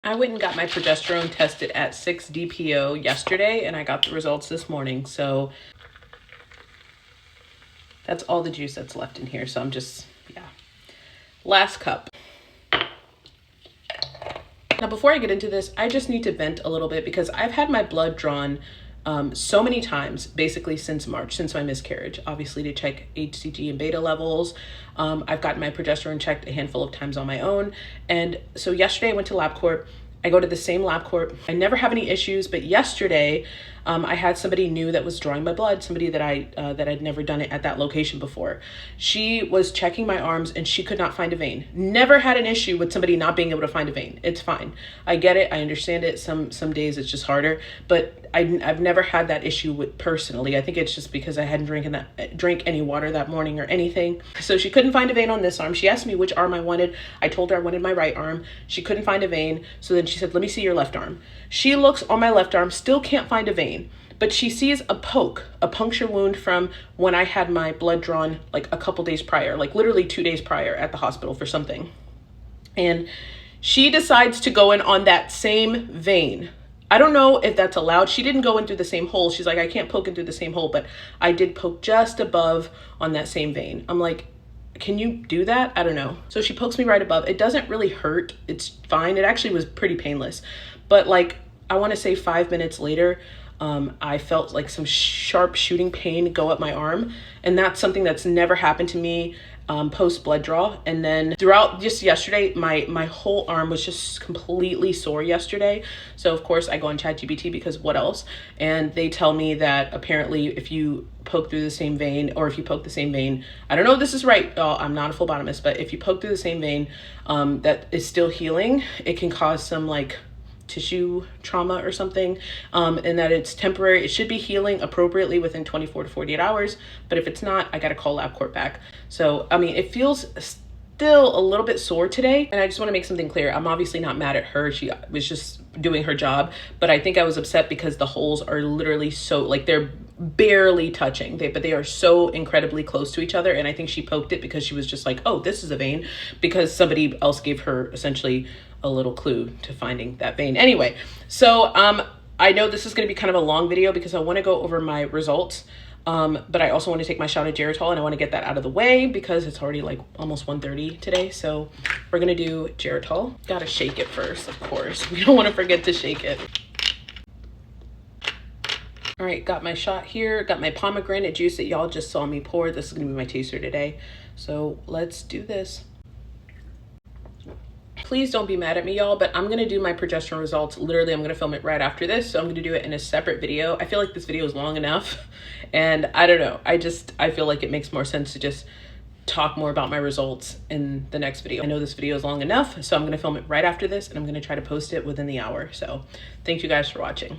I went and got my progesterone tested at 6 DPO yesterday, and I got the results this morning. So that's all the juice that's left in here. So I'm just, yeah. Last cup. Now, before I get into this, I just need to vent a little bit because I've had my blood drawn so many times, basically since March, since my miscarriage, obviously to check HCG and beta levels. I've gotten my progesterone checked a handful of times on my own. And so yesterday I went to LabCorp. I go to the same LabCorp. I never have any issues, but yesterday I had somebody new that was drawing my blood, somebody that I'd never done it at that location before. She was checking my arms and she could not find a vein. Never had an issue with somebody not being able to find a vein. It's fine. I get it. I understand it. Some days it's just harder, but I've never had that issue with personally. I think it's just because I hadn't drank any water that morning or anything. So she couldn't find a vein on this arm. She asked me which arm I wanted. I told her I wanted my right arm. She couldn't find a vein. So then she said, let me see your left arm. She looks on my left arm, still can't find a vein, but she sees a puncture wound from when I had my blood drawn like a couple days prior, like literally 2 days prior at the hospital for something. And she decides to go in on that same vein. I don't know if that's allowed. She didn't go in through the same hole. She's like, I can't poke in through the same hole, but I did poke just above on that same vein. I'm like, can you do that? I don't know. So she pokes me right above. It doesn't really hurt. It's fine. It actually was pretty painless. But like, I want to say 5 minutes later, I felt like some sharp shooting pain go up my arm. And that's something that's never happened to me post blood draw. And then throughout just yesterday, my whole arm was just completely sore yesterday. So of course I go on ChatGPT because what else? And they tell me that apparently if you poke through the same vein, or if you poke the same vein, I don't know if this is right. I'm not a phlebotomist, but if you poke through the same vein that is still healing, it can cause some like tissue trauma or something, and that it's temporary. It should be healing appropriately within 24 to 48 hours. But if it's not, I got to call LabCorp back. So, I mean, it feels still a little bit sore today. And I just want to make something clear. I'm obviously not mad at her. She was just doing her job. But I think I was upset because the holes are literally so, like, they're barely touching, but they are so incredibly close to each other. And I think she poked it because she was just like, oh, this is a vein, because somebody else gave her essentially a little clue to finding that vein. Anyway, so I know this is going to be kind of a long video because I want to go over my results, but I also want to take my shot of Geritol, and I want to get that out of the way because it's already like almost 1:30 today. So we're going to do Geritol. Gotta shake it first, of course. We don't want to forget to shake it. All right, got my shot here, got my pomegranate juice that y'all just saw me pour. This is gonna be my taster today. So let's do this. Please don't be mad at me, y'all, but I'm gonna do my progesterone results. Literally, I'm gonna film it right after this. So I'm gonna do it in a separate video. I feel like this video is long enough, and I don't know. I feel like it makes more sense to just talk more about my results in the next video. I know this video is long enough, so I'm gonna film it right after this, and I'm gonna try to post it within the hour. So thank you guys for watching.